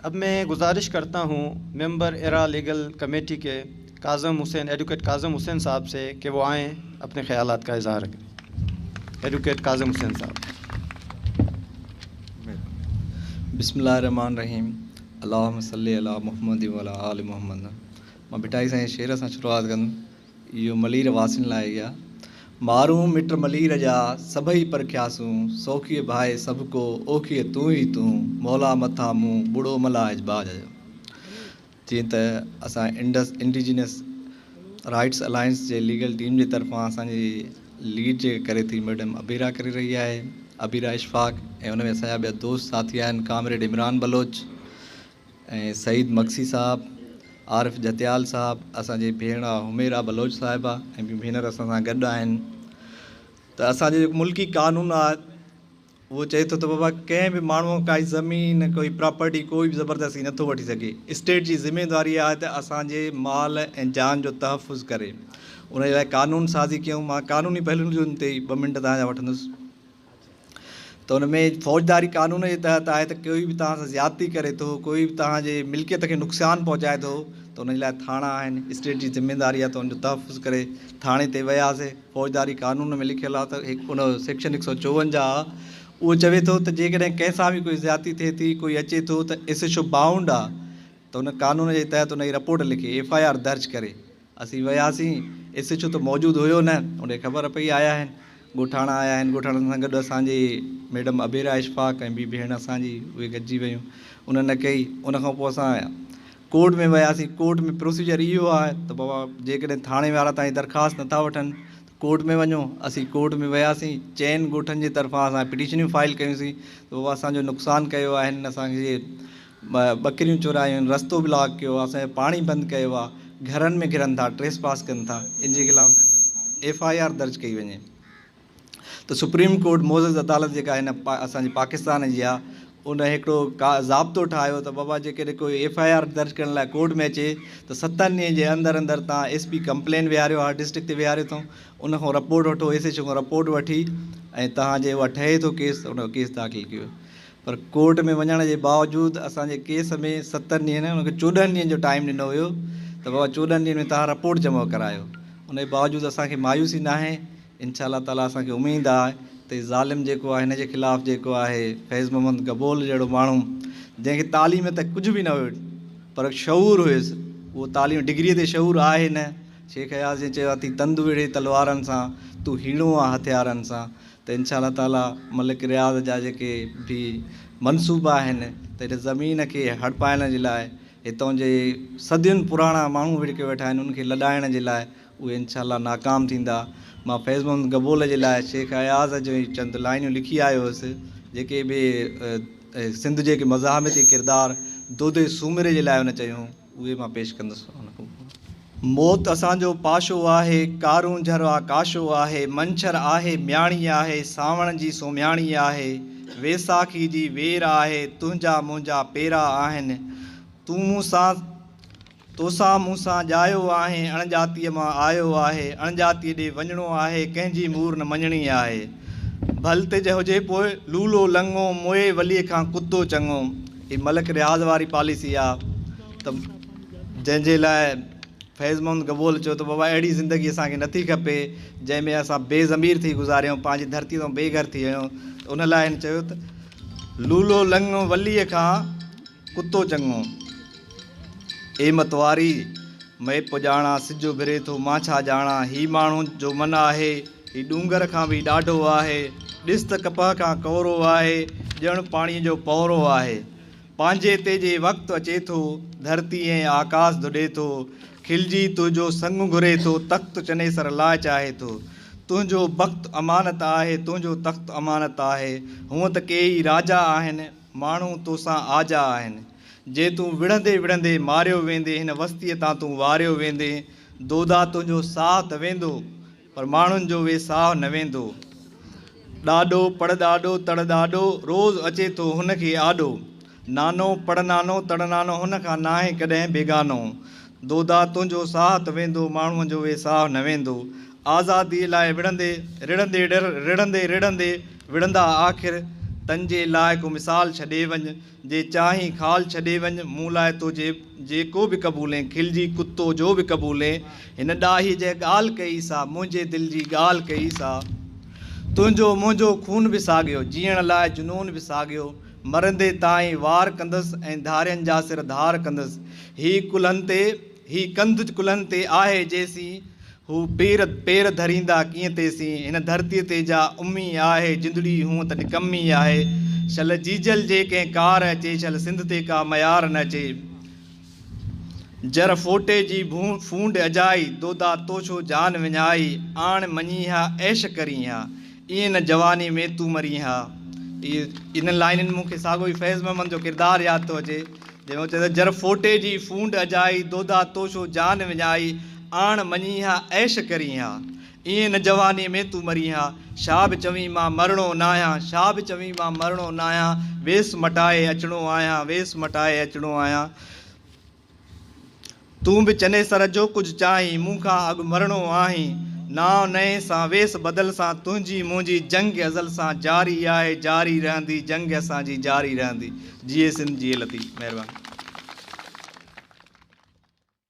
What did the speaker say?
अब मैं गुजारिश करता हूँ मेंबर एरा लीगल कमेटी के काज़म हुसैन, एडवोकेट काज़म हुसैन साहब से कि वो आएँ अपने ख्यालात का इज़हार करें। एडवोकेट काज़म हुसैन साहब। बिस्मिल्लाहिर्रहमानिर्रहीम। अल्लाहुम्मा सल्ली अला मुहम्मद व अला आलि मुहम्मद। मां बिटाई साईं शेर सां शुरूआत कंदुमि। इहो मलीर वासिन लाइ इहा मारूं मिट मलीर जा सभई परखियासूं, सौखीअ भाए सभु को ओखीअ तूं ई तूं, मौला मथा मूं बुढ़ो मला इजबाज जो। जीअं त असां इंडिजिनस राइट्स अलायंस जे लीगल टीम जे तरफ़ां असांजी लीड जे करे थी मैडम अबीरा करे रही आहे, अबीरा इशफ़ाक़, ऐं उन में असांजा ॿिया दोस्त साथी आहिनि कामरेड इमरान बलोच ऐं सईद मक्सी साहब, आरिफ़ जतियाल साहब, असांजी भेण हुमेरा बलोच साहिबा ऐं ॿियूं भेनर असां सां गॾु आहिनि। त असांजो जेको मुल्की कानून आहे उहो चए थो त बाबा कंहिं बि माण्हूअ काई ज़मीन कोई प्रॉपर्टी कोई बि ज़बरदस्ती नथो वठी सघे। स्टेट जी ज़िमेदारी आहे त असांजे माल ऐं जान जो तहफ़ुज़ करे, उन जे लाइ कानून साज़ी कयूं। मां कानूनी पहलुनि ते 2 मिंट तव्हांजा वठंदुसि। त हुन में फ़ौजदारी कानून जे तहत आहे त कोई बि तव्हां सां ज़्यादती करे थो, कोई बि तव्हांजे मिल्कियत खे नुक़सानु पहुचाए थो त उन जे लाइ थाणा आहिनि। स्टेट जी ज़िमेदारी आहे त उनजो तहफ़ुज़ करे थाणे ते वियासीं। फ़ौजदारी कानून में लिखियलु आहे त उन सेक्शन 154 आहे, उहो चवे थो त जेकॾहिं कंहिंसां बि कोई ज़्यादती थिए थी, कोई अचे थो त एसएचओ बाउंड आहे त उन कानून जे तहत उनजी रिपोर्ट लिखे FIR दर्ज करे। असीं वियासीं, एसएचओ त मौजूदु हुयो न, उनखे ख़बर पई आया आहिनि, ॻोठाणा आया आहिनि। ॻोठाणनि सां गॾु असांजी मैडम अबीरा इशफ़ाक़ ऐं ॿी भेण असांजी उहे गॾिजी वियूं। उन न कई। उनखां पोइ असां कोर्ट में वियासीं। कोर्ट में प्रोसीजर इहो आहे त बाबा जेकॾहिं थाणे वारा तव्हांजी दरख़्वास्त नथा वठनि कोर्ट में वञो। असीं कोर्ट में वियासीं, 4 ॻोठनि जे तरफ़ां असां पिटीशनियूं फाइल कयूंसीं त बाबा असांजो नुक़सानु कयो आहे, हिन असांखे ॿकरियूं चुरायूं आहिनि, रस्तो ब्लॉक कयो आहे, असांजो पाणी बंदि कयो आहे, घरनि में घिरनि था, ट्रेस पास कनि था, इन जे ख़िलाफ़ु FIR दर्ज कई वञे। त सुप्रीम कोर्ट मोज़ज़ अदालत जेका हिन असांजे पाकिस्तान जी आहे, उन हिकिड़ो ज़ाब्तो ठाहियो त बाबा जेकॾहिं कोई FIR दर्ज करण लाइ कोर्ट में अचे त 7 ॾींहं जे अंदरि अंदरि तव्हां SP कंप्लेन विहारियो आहे, डिस्ट्रिक्ट ते विहारियो अथऊं, उनखां रिपोर्ट वठो, SHO खां रिपोर्ट वठी ऐं तव्हांजे उहा ठहे थो केस त उनजो केस दाख़िल कयो। पर कोर्ट में वञण जे बावजूदि असांजे केस में 7 ॾींहं न, उनखे 14 ॾींहंनि जो टाइम ॾिनो हुयो त बाबा 14 ॾींहंनि में तव्हां रिपोर्ट जमा करायो। उन जे बावजूदि असांखे मायूसी न आहे। इंशा अल्लाह ताला असांखे उमेदु आहे त ज़ालिम जेको आहे हिन जे ख़िलाफ़ु जेको आहे फैज़ मोहम्मद गबोल जहिड़ो माण्हू जंहिंखे तालीम त कुझु बि न हुयो पर शऊर हुयुसि, उहो तालीम डिग्रीअ ते शऊर आहे न। शेख अयाज़ जे चयो आहे थी तंदु विढ़े तलवारनि सां, तूं हीणो आहे हथियारनि सां। त इंशा अल्लाह ताला मलिक रियाज़ जा जेके बि मनसूबा आहिनि त हिन ज़मीन खे हड़पाइण जे लाइ, हितां जे सदियुनि पुराणा माण्हू जेके वेठा आहिनि उनखे लॾाइण जे लाइ उहे इंशा अल्लाह नाकाम थींदा। मां फैज़ मोहम्मद गबोल जे लाइ शेख अयाज़ जो चंद लाइनियूं लिखी आयो हुउसि, जेके बि सिंध जे मज़ाहमती किरदारु दोदे सूमरे जे लाइ उन चयूं, उहे मां पेश कंदुसि। मौत असांजो पाशो आहे, कारूं झर आकाशो आहे, मंछर आहे म्याणी आहे, सावण जी सोम्याणी आहे, वेसाखी जी वेर आहे, तुंहिंजा मुंहिंजा पेरा आहिनि, तूं मूंसां तोसां मूंसां ॼायो आहे, अणजातीअ मां आयो आहे, अणजातीअ ॾे वञिणो आहे, कंहिंजी मूर न मञणी आहे, भल ते हुजे पोइ लूलो लंघो, मोए वलीअ खां कुतो चङो। हीअ मलिक रियाज़ वारी पॉलिसी आहे त जंहिंजे लाइ फैज़ मोहम्मद गबोल चयो त बाबा अहिड़ी ज़िंदगी असांखे नथी खपे जंहिंमें असां बेज़मीर थी गुज़ारियूं, पंहिंजी धरती तां बेघर थी वियूं। उन लाइ हिन चयो त लूलो लंघो वलीअ खां कुतो चङो, ए मतवारी मै पुॼाणा, सिजो भिरे थो मां छा ॼाणा, ही माण्हू जो मन आहे ही डूंगर खां बि ॾाढो आहे, ॾिस त कपह खां कौरो आहे, ॼण पाणीअ जो पौरो आहे, पंहिंजे तेजे वक़्तु अचे थो, धरती ऐं आकाश धुॾे थो, खिलजी तुंहिंजो संग घुरे थो, तख़्त चनेसर लाइ चाहे थो, तुंहिंजो वक़्तु अमानत आहे, तुंहिंजो तख़्तु अमानत आहे, हूअं त केई राजा आहिनि, माण्हू तोसां आजा आहिनि, जे तूं विढ़ंदे विढ़ंदे मारियो वेंदे, हिन वस्तीअ तां तूं वारियो वेंदे, दोदा तुंहिंजो साह त वेंदो पर माण्हुनि जो वे साह न वेंदो, ॾाॾो पड़ ॾाॾो तड़ ॾाॾो रोज़ु अचे थो हुनखे आॾो, नानो पड़ नानो तड़ नानो हुन खां नाहे कॾहिं बेगानो, दोदा तुंहिंजो साह त वेंदो माण्हूअ जो वे साह न वेंदो, आज़ादीअ लाइ विढ़ंदे रिढ़ंदे रिढ़ंदे रिढ़ंदे विढ़ंदा आख़िर तंजे लाइ को मिसाल छॾे वञ, जे चाहीं खाल छॾे वञ, मूं लाइ तो जेको बि क़बूले, खिलजी कुतो जो बि क़बूले, हिन ॾाही जे ॻाल्हि कई सा, मुंहिंजे दिलि जी ॻाल्हि कई सा। तुंहिंजो मुंहिंजो खून बि साॻियो, जीअण लाइ जुनून बि साॻियो, मरंदे ताईं वार कंदसि ऐं धारियनि जा सिर धार कंदसि। ही कंध कुल्हनि ते आहे जेसीं, हू पेर धरींदा कीअं तेसीं, हिन धरतीअ ते जा उमी आहे जिंदड़ी हूअं त निकम्मी आहे, शल जीजल जे कंहिं कार अचे, शल सिंध ते का मयार न अचे। जर फोटे जी फूंड अजाई, दोदा तोशो जान विञाई, आण मञी हा ऐश करी हा, ईअं न जवानी में तूं मरी हा। इन लाइननि मूंखे साॻियो ई फैज़ महमद जो किरदारु यादि थो अचे, जंहिंमें चए जर फोटे जी फूंड अजाई, दोदा तोशो जान विञाई, आण मञी हा ऐश करी हा, ईअं न जवानी में तूं मरी हा। छा बि चवीं मां मरणो न आहियां, छा बि चवीं मां मरणो न आहियां, वेस मटाए अचिणो आहियां, वेस मटाए अचिणो आहियां। तूं बि चने सर जो कुझु चाहीं, मूंखां अॻु मरणो आहीं, नाव नए सां वेस बदल सां, तुंहिंजी मुंहिंजी जंग अज़ल सां जारी आहे, जारी रहंदी जंग असांजी जारी रहंदी। जिए सिंध जिए लतीफ़। महिरबानी।